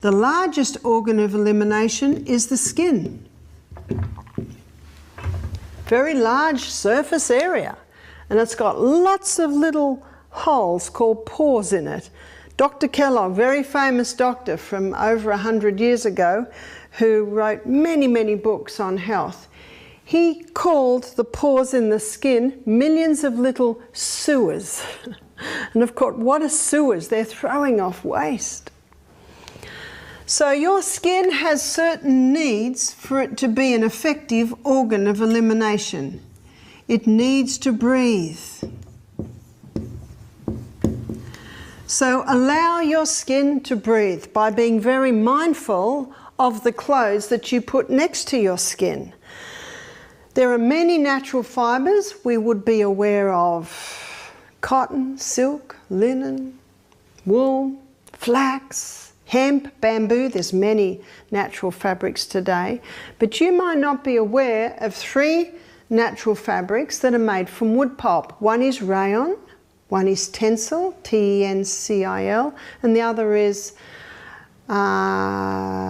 The largest organ of elimination is the skin. Very large surface area, and it's got lots of little holes called pores in it. Dr. Kellogg, very famous doctor from over 100 years ago, who wrote many, many books on health, he called the pores in the skin millions of little sewers. And of course, what are sewers? They're throwing off waste. So your skin has certain needs for it to be an effective organ of elimination. It needs to breathe. So allow your skin to breathe by being very mindful of the clothes that you put next to your skin. There are many natural fibres we would be aware of: cotton, silk, linen, wool, flax, hemp, bamboo. There's many natural fabrics today, but you might not be aware of 3 natural fabrics that are made from wood pulp. One is rayon, one is tencel, T-E-N-C-I-L, and the other is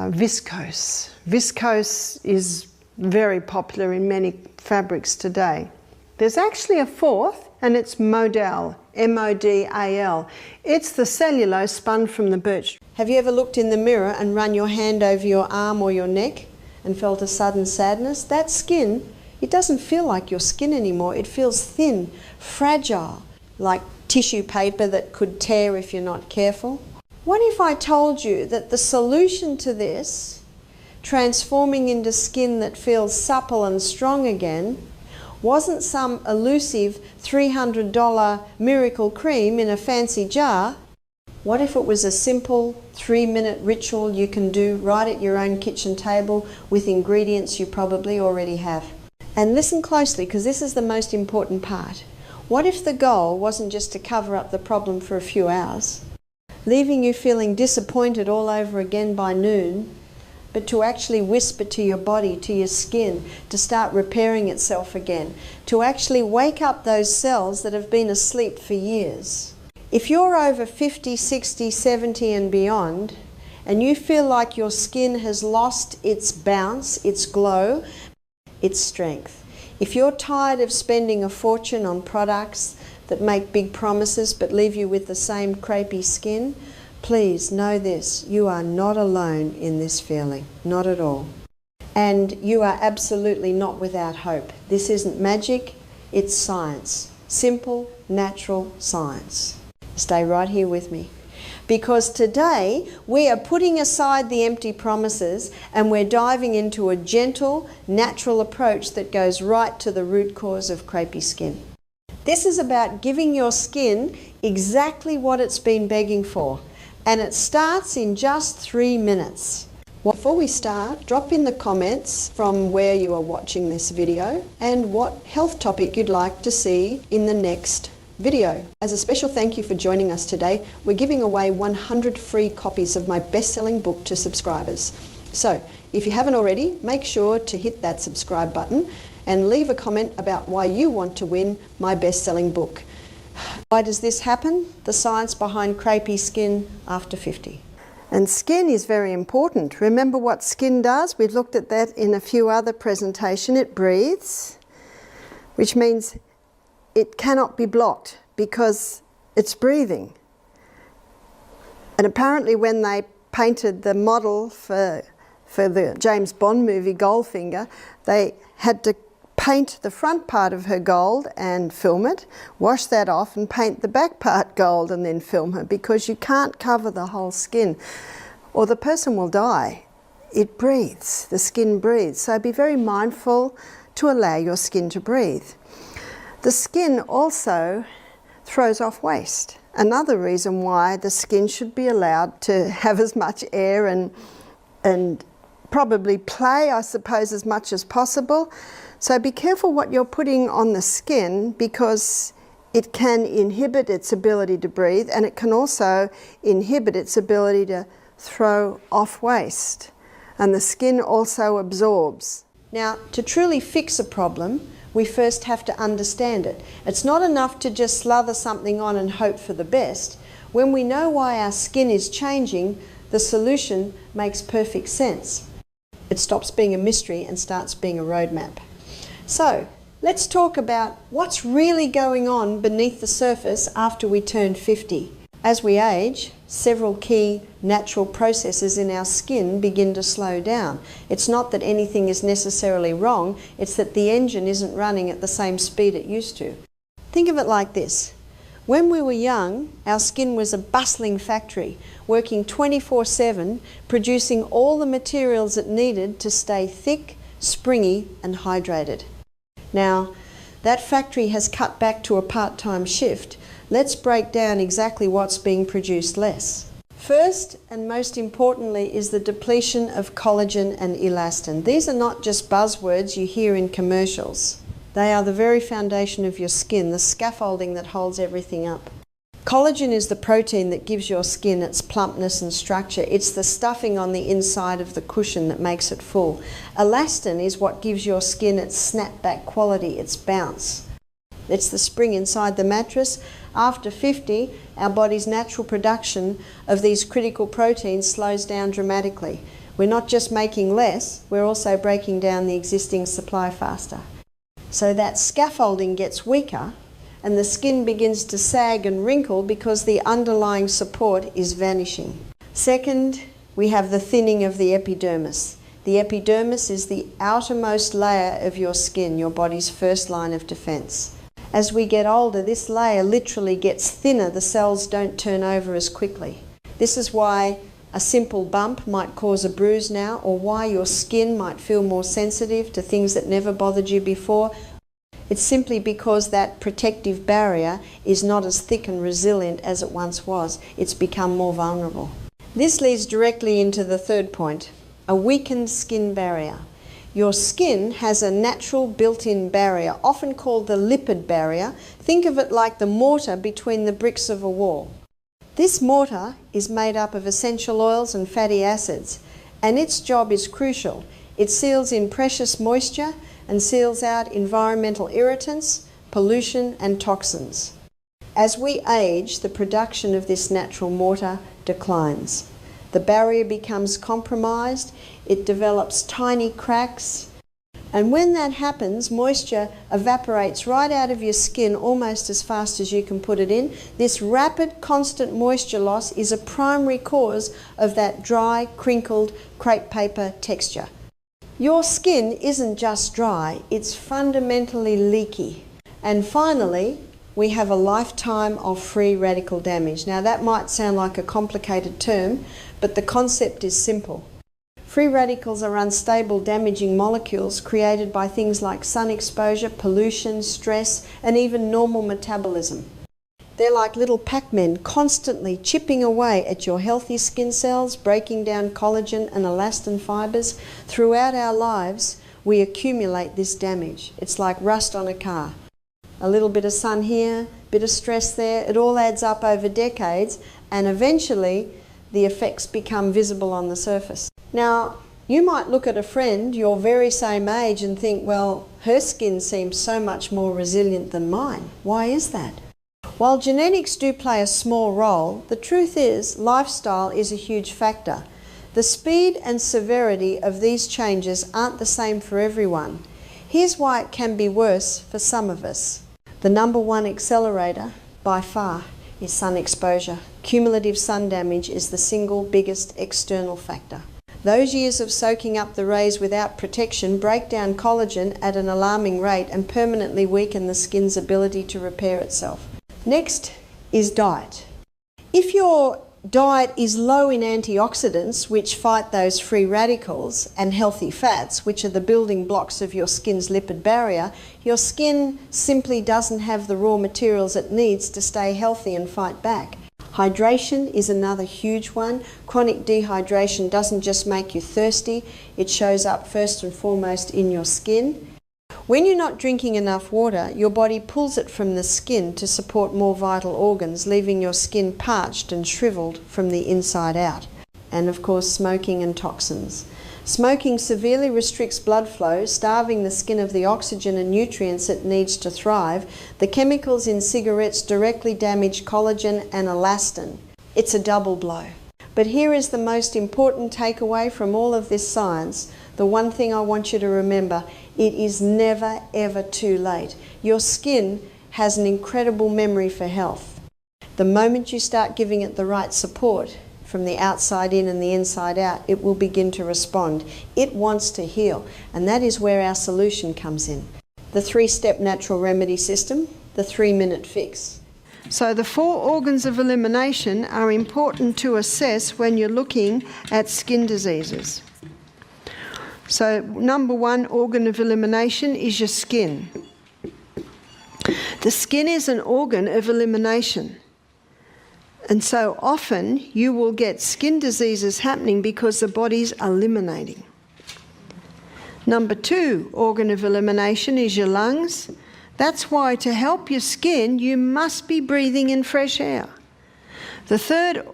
viscose. Viscose is very popular in many fabrics today. There's actually a 4th, and it's modal, M-O-D-A-L. It's the cellulose spun from the birch. Have you ever looked in the mirror and run your hand over your arm or your neck and felt a sudden sadness? That skin, it doesn't feel like your skin anymore. It feels thin, fragile, like tissue paper that could tear if you're not careful. What if I told you that the solution to this, transforming into skin that feels supple and strong again, wasn't some elusive $300 miracle cream in a fancy jar? What if it was a simple 3-minute ritual you can do right at your own kitchen table with ingredients you probably already have? And listen closely, because this is the most important part. What if the goal wasn't just to cover up the problem for a few hours, leaving you feeling disappointed all over again by noon, but to actually whisper to your body, to your skin, to start repairing itself again, to actually wake up those cells that have been asleep for years? If you're over 50, 60, 70 and beyond, and you feel like your skin has lost its bounce, its glow, its strength, if you're tired of spending a fortune on products that make big promises but leave you with the same crepey skin, please know this: you are not alone in this feeling, not at all. And you are absolutely not without hope. This isn't magic, it's science. Simple, natural science. Stay right here with me. Because today we are putting aside the empty promises and we're diving into a gentle, natural approach that goes right to the root cause of crepey skin. This is about giving your skin exactly what it's been begging for. And it starts in just 3 minutes. Before we start, drop in the comments from where you are watching this video and what health topic you'd like to see in the next video. As a special thank you for joining us today, we're giving away 100 free copies of my best-selling book to subscribers. So, if you haven't already, make sure to hit that subscribe button and leave a comment about why you want to win my best-selling book. Why does this happen? The science behind crepey skin after 50. And skin is very important. Remember what skin does? We've looked at that in a few other presentations. It breathes, which means it cannot be blocked because it's breathing. And apparently when they painted the model for the James Bond movie Goldfinger, they had to paint the front part of her gold and film it, wash that off and paint the back part gold and then film her, because you can't cover the whole skin or the person will die. It breathes, the skin breathes. So be very mindful to allow your skin to breathe. The skin also throws off waste. Another reason why the skin should be allowed to have as much air and probably play, I suppose, as much as possible. So be careful what you're putting on the skin, because it can inhibit its ability to breathe, and it can also inhibit its ability to throw off waste. And the skin also absorbs. Now, to truly fix a problem, we first have to understand it. It's not enough to just slather something on and hope for the best. When we know why our skin is changing, the solution makes perfect sense. It stops being a mystery and starts being a roadmap. So, let's talk about what's really going on beneath the surface after we turn 50. As we age, several key natural processes in our skin begin to slow down. It's not that anything is necessarily wrong, it's that the engine isn't running at the same speed it used to. Think of it like this. When we were young, our skin was a bustling factory, working 24/7, producing all the materials it needed to stay thick, springy and hydrated. Now, that factory has cut back to a part-time shift. Let's break down exactly what's being produced less. First and most importantly is the depletion of collagen and elastin. These are not just buzzwords you hear in commercials. They are the very foundation of your skin, the scaffolding that holds everything up. Collagen is the protein that gives your skin its plumpness and structure. It's the stuffing on the inside of the cushion that makes it full. Elastin is what gives your skin its snapback quality, its bounce. It's the spring inside the mattress. After 50, our body's natural production of these critical proteins slows down dramatically. We're not just making less, we're also breaking down the existing supply faster. So that scaffolding gets weaker and the skin begins to sag and wrinkle because the underlying support is vanishing. Second, we have the thinning of the epidermis. The epidermis is the outermost layer of your skin, your body's first line of defense. As we get older, this layer literally gets thinner. The cells don't turn over as quickly. This is why a simple bump might cause a bruise now, or why your skin might feel more sensitive to things that never bothered you before. It's simply because that protective barrier is not as thick and resilient as it once was. It's become more vulnerable. This leads directly into the third point, a weakened skin barrier. Your skin has a natural built-in barrier, often called the lipid barrier. Think of it like the mortar between the bricks of a wall. This mortar is made up of essential oils and fatty acids, and its job is crucial. It seals in precious moisture and seals out environmental irritants, pollution and toxins. As we age, the production of this natural mortar declines. The barrier becomes compromised, it develops tiny cracks, and when that happens, moisture evaporates right out of your skin almost as fast as you can put it in. This rapid, constant moisture loss is a primary cause of that dry, crinkled crepe paper texture. Your skin isn't just dry, it's fundamentally leaky. And finally, we have a lifetime of free radical damage. Now that might sound like a complicated term, but the concept is simple. Free radicals are unstable, damaging molecules created by things like sun exposure, pollution, stress, and even normal metabolism. They're like little Pac-Men, constantly chipping away at your healthy skin cells, breaking down collagen and elastin fibers. Throughout our lives, we accumulate this damage. It's like rust on a car. A little bit of sun here, bit of stress there, it all adds up over decades, and eventually the effects become visible on the surface. Now, you might look at a friend your very same age and think, well, her skin seems so much more resilient than mine. Why is that? While genetics do play a small role, the truth is lifestyle is a huge factor. The speed and severity of these changes aren't the same for everyone. Here's why it can be worse for some of us. The number one accelerator, by far, is sun exposure. Cumulative sun damage is the single biggest external factor. Those years of soaking up the rays without protection break down collagen at an alarming rate and permanently weaken the skin's ability to repair itself. Next is diet. If your diet is low in antioxidants, which fight those free radicals, and healthy fats, which are the building blocks of your skin's lipid barrier, your skin simply doesn't have the raw materials it needs to stay healthy and fight back. Hydration is another huge one. Chronic dehydration doesn't just make you thirsty, it shows up first and foremost in your skin. When you're not drinking enough water, your body pulls it from the skin to support more vital organs, leaving your skin parched and shriveled from the inside out. And of course, smoking and toxins. Smoking severely restricts blood flow, starving the skin of the oxygen and nutrients it needs to thrive. The chemicals in cigarettes directly damage collagen and elastin. It's a double blow. But here is the most important takeaway from all of this science. The one thing I want you to remember, it is never ever too late. Your skin has an incredible memory for health. The moment you start giving it the right support, from the outside in and the inside out, it will begin to respond. It wants to heal, and that is where our solution comes in. The 3-step natural remedy system, the 3-minute fix. So the 4 organs of elimination are important to assess when you're looking at skin diseases. So number 1 organ of elimination is your skin. The skin is an organ of elimination. And so often you will get skin diseases happening because the body's eliminating. Number 2 organ of elimination is your lungs. That's why to help your skin, you must be breathing in fresh air. The 3rd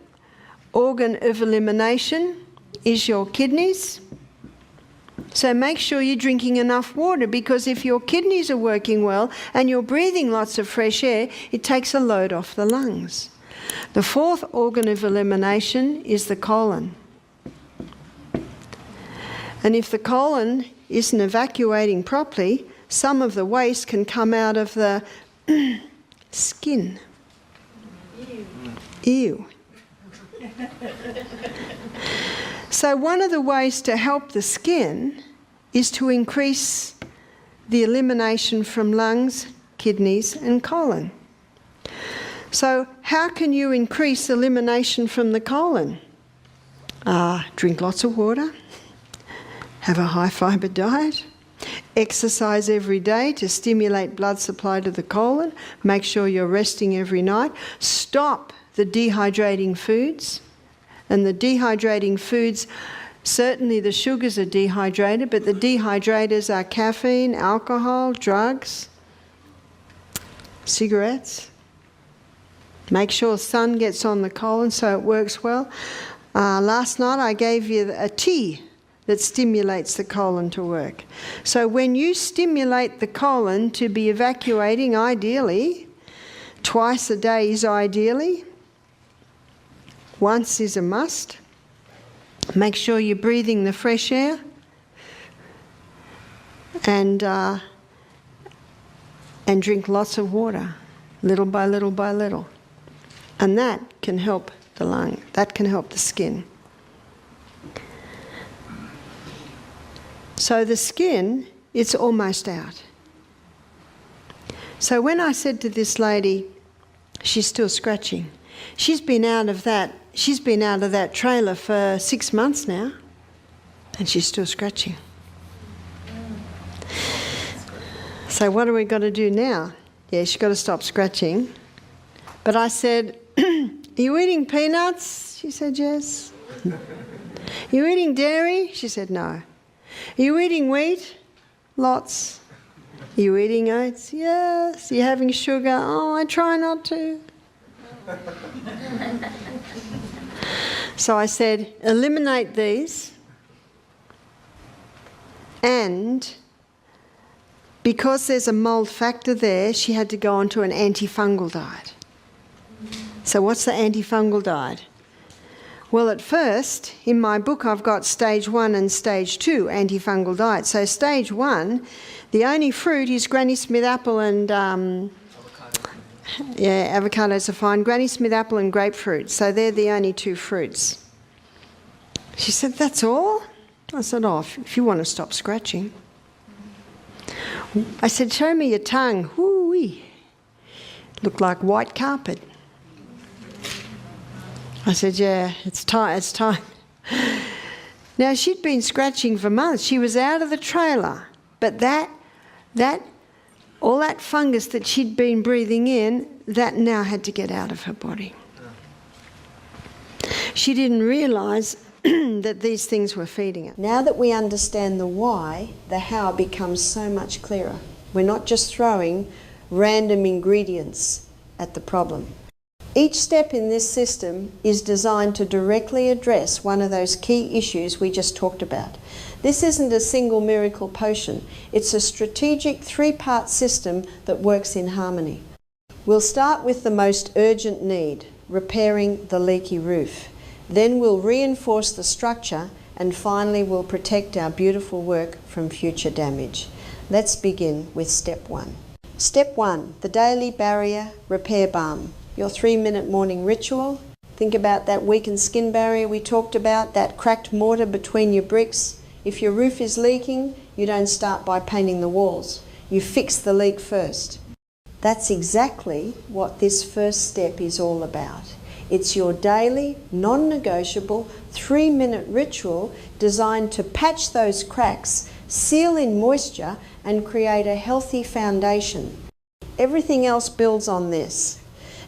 organ of elimination is your kidneys. So make sure you're drinking enough water, because if your kidneys are working well and you're breathing lots of fresh air, it takes a load off the lungs. The 4th organ of elimination is the colon. And if the colon isn't evacuating properly, some of the waste can come out of the skin. Ew. So one of the ways to help the skin is to increase the elimination from lungs, kidneys and colon. So how can you increase elimination from the colon? Drink lots of water, have a high fibre diet, exercise every day to stimulate blood supply to the colon, make sure you're resting every night, stop the dehydrating foods. And the dehydrating foods, certainly the sugars are dehydrated, but the dehydrators are caffeine, alcohol, drugs, cigarettes. Make sure sun gets on the colon so it works well. Last night I gave you a tea that stimulates the colon to work. So when you stimulate the colon to be evacuating, ideally, twice a day is ideally, once is a must. Make sure you're breathing the fresh air and drink lots of water, little by little by little. And that can help the lung, that can help the skin. So the skin, it's almost out. So when I said to this lady, she's still scratching. She's been out of that trailer for 6 months now, and she's still scratching. So what are we got to do now? Yeah, she's got to stop scratching. But I said, are you eating peanuts? She said, yes. Are you eating dairy? She said, no. Are you eating wheat? Lots. Are you eating oats? Yes. Are you having sugar? Oh, I try not to. So I said, eliminate these, and because there's a mould factor there, she had to go onto an antifungal diet. So what's the antifungal diet? Well, at first, in my book, I've got stage 1 and stage 2 antifungal diet. So stage 1, the only fruit is Granny Smith apple and avocados are fine. Granny Smith apple and grapefruit. So they're the only 2 fruits. She said, that's all? I said, oh, if you want to stop scratching. I said, show me your tongue. Whoo-wee. Looked like white carpet. I said, yeah, it's time. Now, she'd been scratching for months. She was out of the trailer. But all that fungus that she'd been breathing in, that now had to get out of her body. She didn't realise that these things were feeding her. Now that we understand the why, the how becomes so much clearer. We're not just throwing random ingredients at the problem. Each step in this system is designed to directly address one of those key issues we just talked about. This isn't a single miracle potion. It's a strategic 3-part system that works in harmony. We'll start with the most urgent need, repairing the leaky roof. Then we'll reinforce the structure, and finally we'll protect our beautiful work from future damage. Let's begin with step 1. Step 1, the Daily Barrier Repair Balm. Your 3-minute morning ritual. Think about that weakened skin barrier we talked about, that cracked mortar between your bricks. If your roof is leaking, you don't start by painting the walls. You fix the leak first. That's exactly what this first step is all about. It's your daily, non-negotiable, 3-minute ritual designed to patch those cracks, seal in moisture, and create a healthy foundation. Everything else builds on this,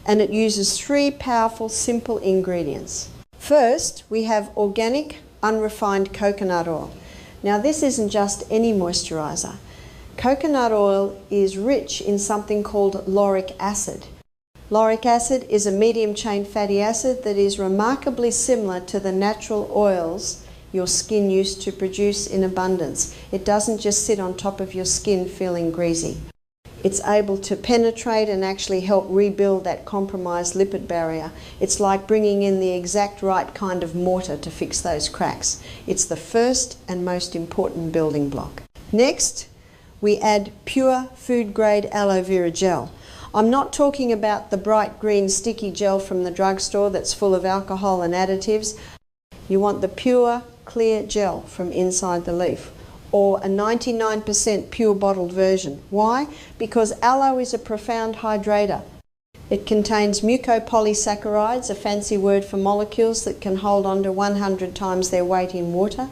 and it uses 3 powerful, simple ingredients. First, we have organic, unrefined coconut oil. Now, this isn't just any moisturizer. Coconut oil is rich in something called lauric acid. Lauric acid is a medium-chain fatty acid that is remarkably similar to the natural oils your skin used to produce in abundance. It doesn't just sit on top of your skin feeling greasy. It's able to penetrate and actually help rebuild that compromised lipid barrier. It's like bringing in the exact right kind of mortar to fix those cracks. It's the first and most important building block. Next, we add pure food-grade aloe vera gel. I'm not talking about the bright green sticky gel from the drugstore that's full of alcohol and additives. You want the pure, clear gel from inside the leaf, or a 99% pure bottled version. Why? Because aloe is a profound hydrator. It contains mucopolysaccharides, a fancy word for molecules that can hold on to 100 times their weight in water.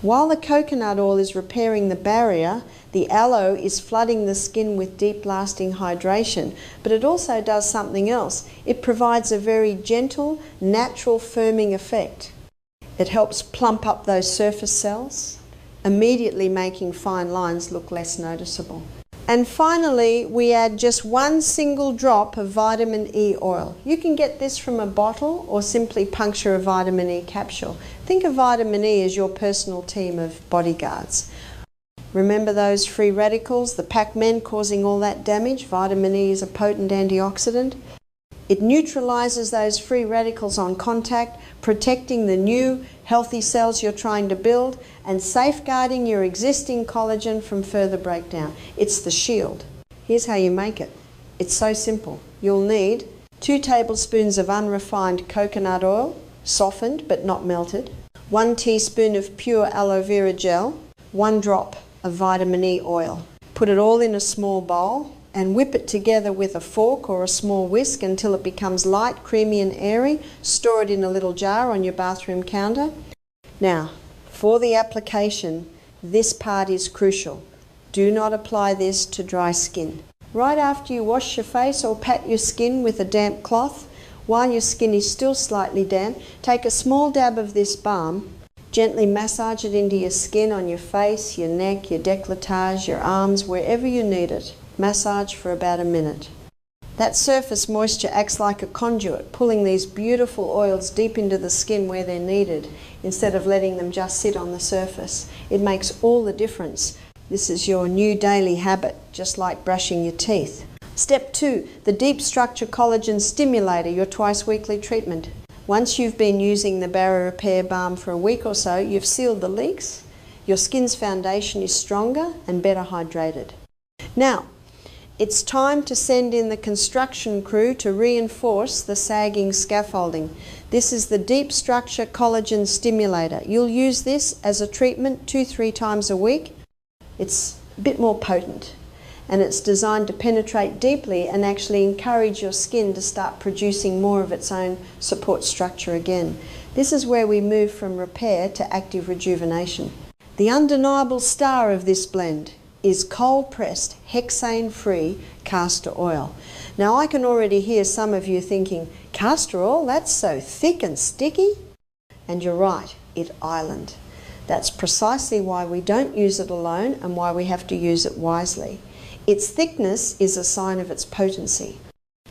While the coconut oil is repairing the barrier, the aloe is flooding the skin with deep lasting hydration, but it also does something else. It provides a very gentle, natural firming effect. It helps plump up those surface cells, immediately making fine lines look less noticeable. And finally, we add just 1 single drop of vitamin E oil. You can get this from a bottle or simply puncture a vitamin E capsule. Think of vitamin E as your personal team of bodyguards. Remember those free radicals, the Pac-Men causing all that damage? Vitamin E is a potent antioxidant. It neutralizes those free radicals on contact, protecting the new healthy cells you're trying to build and safeguarding your existing collagen from further breakdown. It's the shield. Here's how you make it. It's so simple. You'll need 2 tablespoons of unrefined coconut oil, softened but not melted, 1 teaspoon of pure aloe vera gel, 1 drop of vitamin E oil. Put it all in a small bowl and whip it together with a fork or a small whisk until it becomes light, creamy and airy. Store it in a little jar on your bathroom counter. Now, for the application, this part is crucial. Do not apply this to dry skin. Right after you wash your face or pat your skin with a damp cloth, while your skin is still slightly damp, take a small dab of this balm, gently massage it into your skin on your face, your neck, your décolletage, your arms, wherever you need it. Massage for about a minute. That surface moisture acts like a conduit, pulling these beautiful oils deep into the skin where they're needed, instead of letting them just sit on the surface. It makes all the difference. This is your new daily habit, just like brushing your teeth. Step 2, the Deep Structure Collagen Stimulator, your twice-weekly treatment. Once you've been using the Barrier Repair Balm for a week or so, you've sealed the leaks, your skin's foundation is stronger and better hydrated. Now, it's time to send in the construction crew to reinforce the sagging scaffolding. This is the Deep Structure Collagen Stimulator. You'll use this as a treatment 2-3 times a week. It's a bit more potent, and it's designed to penetrate deeply and actually encourage your skin to start producing more of its own support structure again. This is where we move from repair to active rejuvenation. The undeniable star of this blend is cold-pressed, hexane-free castor oil. Now, I can already hear some of you thinking, castor oil, that's so thick and sticky? And you're right, it island. That's precisely why we don't use it alone and why we have to use it wisely. Its thickness is a sign of its potency.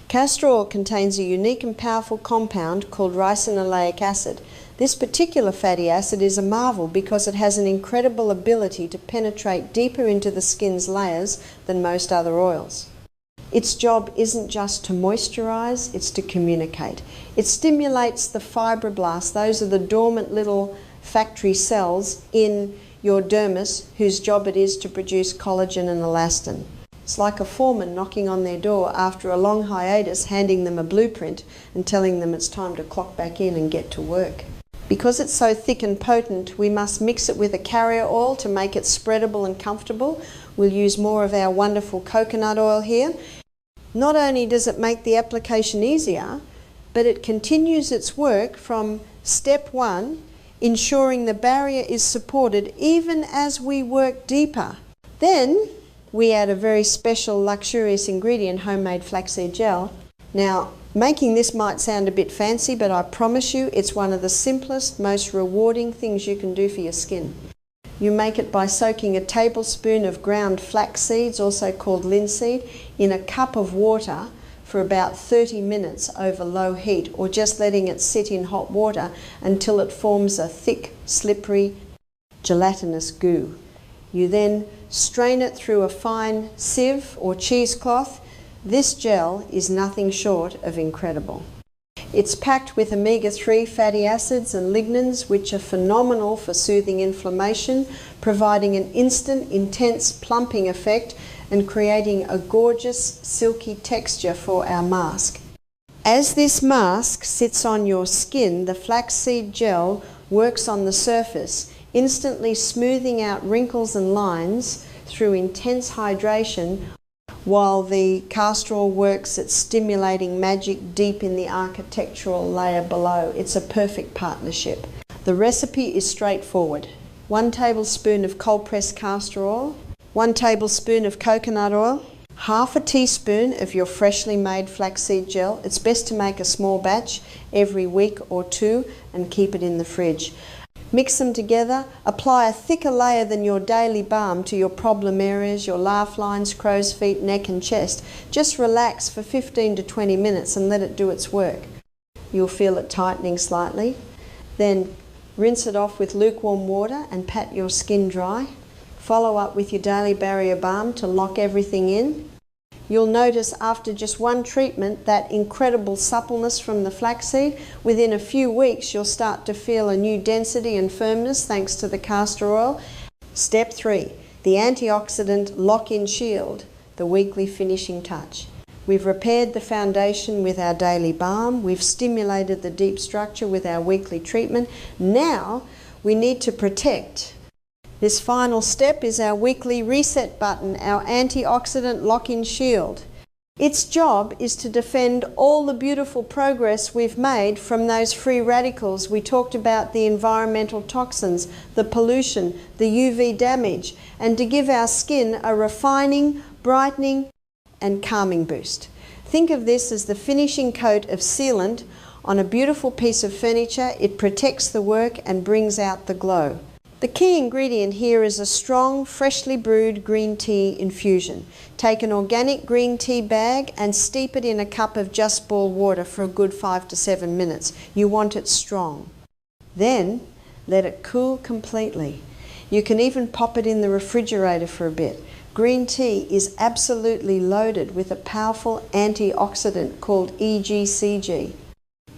Castor oil contains a unique and powerful compound called ricinoleic acid. This particular fatty acid is a marvel because it has an incredible ability to penetrate deeper into the skin's layers than most other oils. Its job isn't just to moisturize, it's to communicate. It stimulates the fibroblasts. Those are the dormant little factory cells in your dermis whose job it is to produce collagen and elastin. It's like a foreman knocking on their door after a long hiatus, handing them a blueprint and telling them it's time to clock back in and get to work. Because it's so thick and potent, we must mix it with a carrier oil to make it spreadable and comfortable. We'll use more of our wonderful coconut oil here. Not only does it make the application easier, but it continues its work from step 1, ensuring the barrier is supported even as we work deeper. Then we add a very special luxurious ingredient, homemade flaxseed gel. Now, making this might sound a bit fancy, but I promise you it's one of the simplest, most rewarding things you can do for your skin. You make it by soaking a tablespoon of ground flax seeds, also called linseed, in a cup of water for about 30 minutes over low heat, or just letting it sit in hot water until it forms a thick, slippery, gelatinous goo. You then strain it through a fine sieve or cheesecloth. This gel is nothing short of incredible. It's packed with omega-3 fatty acids and lignans, which are phenomenal for soothing inflammation, providing an instant, intense plumping effect and creating a gorgeous, silky texture for our mask. As this mask sits on your skin, the flaxseed gel works on the surface, instantly smoothing out wrinkles and lines through intense hydration, while the castor oil works at stimulating magic deep in the architectural layer below. It's a perfect partnership. The recipe is straightforward. 1 tablespoon of cold pressed castor oil, 1 tablespoon of coconut oil, half a teaspoon of your freshly made flaxseed gel. It's best to make a small batch every week or 2 and keep it in the fridge. Mix them together, apply a thicker layer than your daily balm to your problem areas, your laugh lines, crow's feet, neck and chest. Just relax for 15 to 20 minutes and let it do its work. You'll feel it tightening slightly. Then rinse it off with lukewarm water and pat your skin dry. Follow up with your daily barrier balm to lock everything in. You'll notice after just 1 treatment that incredible suppleness from the flaxseed. Within a few weeks you'll start to feel a new density and firmness thanks to the castor oil. Step 3, the antioxidant lock-in shield, the weekly finishing touch. We've repaired the foundation with our daily balm. We've stimulated the deep structure with our weekly treatment. Now we need to protect. This final step is our weekly reset button, our antioxidant lock-in shield. Its job is to defend all the beautiful progress we've made from those free radicals. We talked about the environmental toxins, the pollution, the UV damage, and to give our skin a refining, brightening, and calming boost. Think of this as the finishing coat of sealant on a beautiful piece of furniture. It protects the work and brings out the glow. The key ingredient here is a strong, freshly brewed green tea infusion. Take an organic green tea bag and steep it in a cup of just boiled water for a good 5 to 7 minutes. You want it strong. Then let it cool completely. You can even pop it in the refrigerator for a bit. Green tea is absolutely loaded with a powerful antioxidant called EGCG.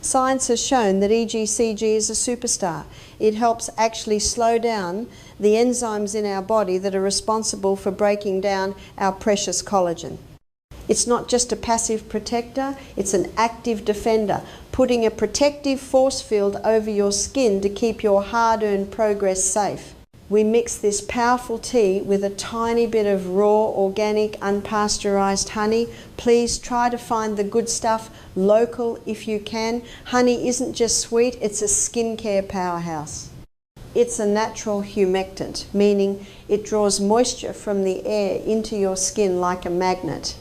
Science has shown that EGCG is a superstar. It helps actually slow down the enzymes in our body that are responsible for breaking down our precious collagen. It's not just a passive protector, it's an active defender, putting a protective force field over your skin to keep your hard-earned progress safe. We mix this powerful tea with a tiny bit of raw, organic, unpasteurized honey. Please try to find the good stuff local if you can. Honey isn't just sweet, it's a skincare powerhouse. It's a natural humectant, meaning it draws moisture from the air into your skin like a magnet.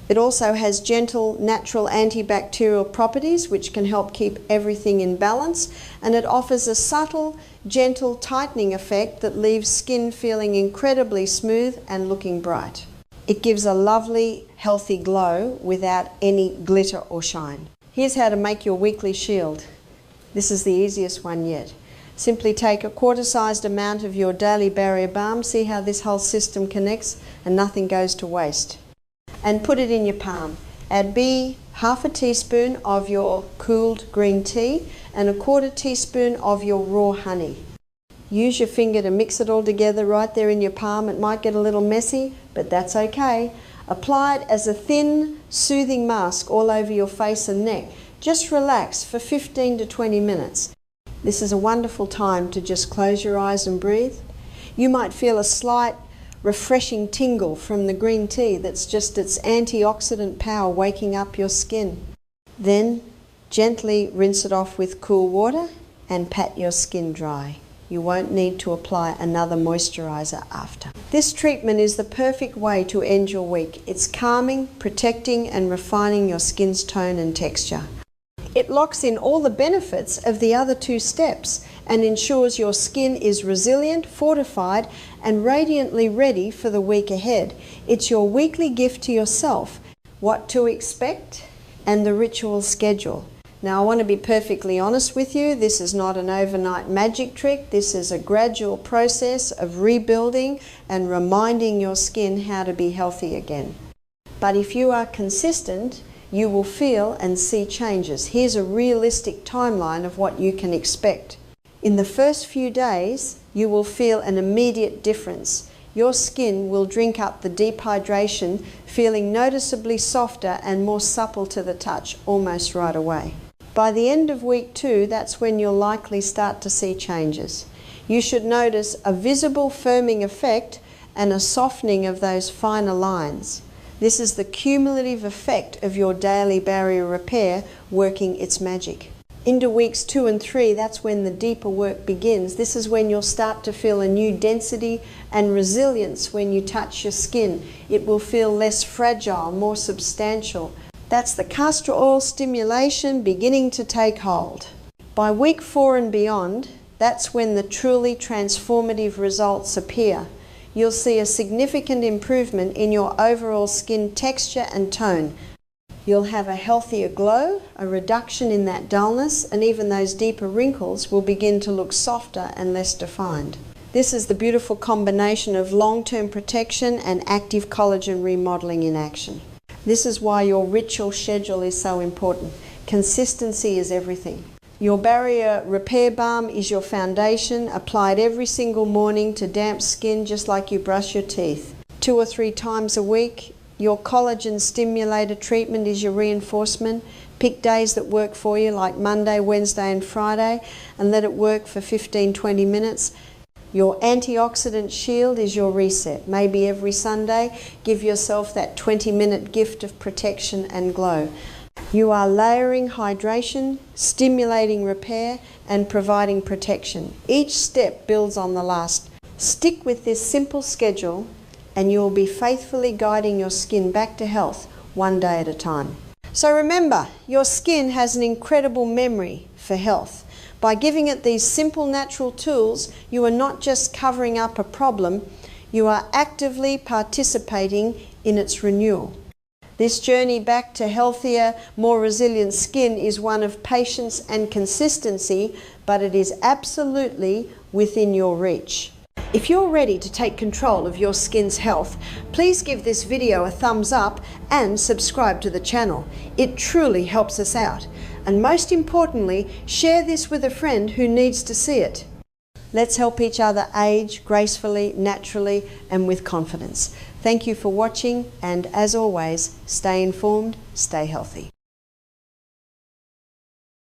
It also has gentle, natural antibacterial properties which can help keep everything in balance, and it offers a subtle, gentle tightening effect that leaves skin feeling incredibly smooth and looking bright. It gives a lovely, healthy glow without any glitter or shine. Here's how to make your weekly shield. This is the easiest one yet. Simply take a quarter-sized amount of your daily barrier balm, see how this whole system connects, and nothing goes to waste. and put it in your palm. Add half a teaspoon of your cooled green tea and a 1/4 teaspoon of your raw honey. Use your finger to mix it all together right there in your palm. It might get a little messy, but that's okay. Apply it as a thin, soothing mask all over your face and neck. Just relax for 15 to 20 minutes. This is a wonderful time to just close your eyes and breathe. You might feel a slight refreshing tingle from the green tea. That's just its antioxidant power waking up your skin. Then gently rinse it off with cool water and pat your skin dry. You won't need to apply another moisturizer after. This treatment is the perfect way to end your week. It's calming, protecting, and refining your skin's tone and texture. It locks in all the benefits of the other 2 steps and ensures your skin is resilient, fortified, and radiantly ready for the week ahead. It's your weekly gift to yourself, what to expect, and the ritual schedule. Now, I want to be perfectly honest with you. This is not an overnight magic trick. This is a gradual process of rebuilding and reminding your skin how to be healthy again. But if you are consistent, you will feel and see changes. Here's a realistic timeline of what you can expect. In the first few days, you will feel an immediate difference. Your skin will drink up the dehydration, feeling noticeably softer and more supple to the touch almost right away. By the end of week 2, that's when you'll likely start to see changes. You should notice a visible firming effect and a softening of those finer lines. This is the cumulative effect of your daily barrier repair working its magic. Into weeks 2 and 3, that's when the deeper work begins. This is when you'll start to feel a new density and resilience when you touch your skin. It will feel less fragile, more substantial. That's the castor oil stimulation beginning to take hold. By week 4 and beyond, that's when the truly transformative results appear. You'll see a significant improvement in your overall skin texture and tone. You'll have a healthier glow, a reduction in that dullness, and even those deeper wrinkles will begin to look softer and less defined. This is the beautiful combination of long-term protection and active collagen remodeling in action. This is why your ritual schedule is so important. Consistency is everything. Your barrier repair balm is your foundation, applied every single morning to damp skin just like you brush your teeth. 2 or 3 times a week. Your collagen stimulator treatment is your reinforcement. Pick days that work for you, like Monday, Wednesday, and Friday, and let it work for 15-20 minutes. Your antioxidant shield is your reset. Maybe every Sunday, give yourself that 20-minute gift of protection and glow. You are layering hydration, stimulating repair, and providing protection. Each step builds on the last. Stick with this simple schedule, and you will be faithfully guiding your skin back to health one day at a time. So remember, your skin has an incredible memory for health. By giving it these simple natural tools, you are not just covering up a problem, you are actively participating in its renewal. This journey back to healthier, more resilient skin is one of patience and consistency, but it is absolutely within your reach. If you're ready to take control of your skin's health, please give this video a thumbs up and subscribe to the channel. It truly helps us out. And most importantly, share this with a friend who needs to see it. Let's help each other age gracefully, naturally, and with confidence. Thank you for watching, and as always, stay informed, stay healthy.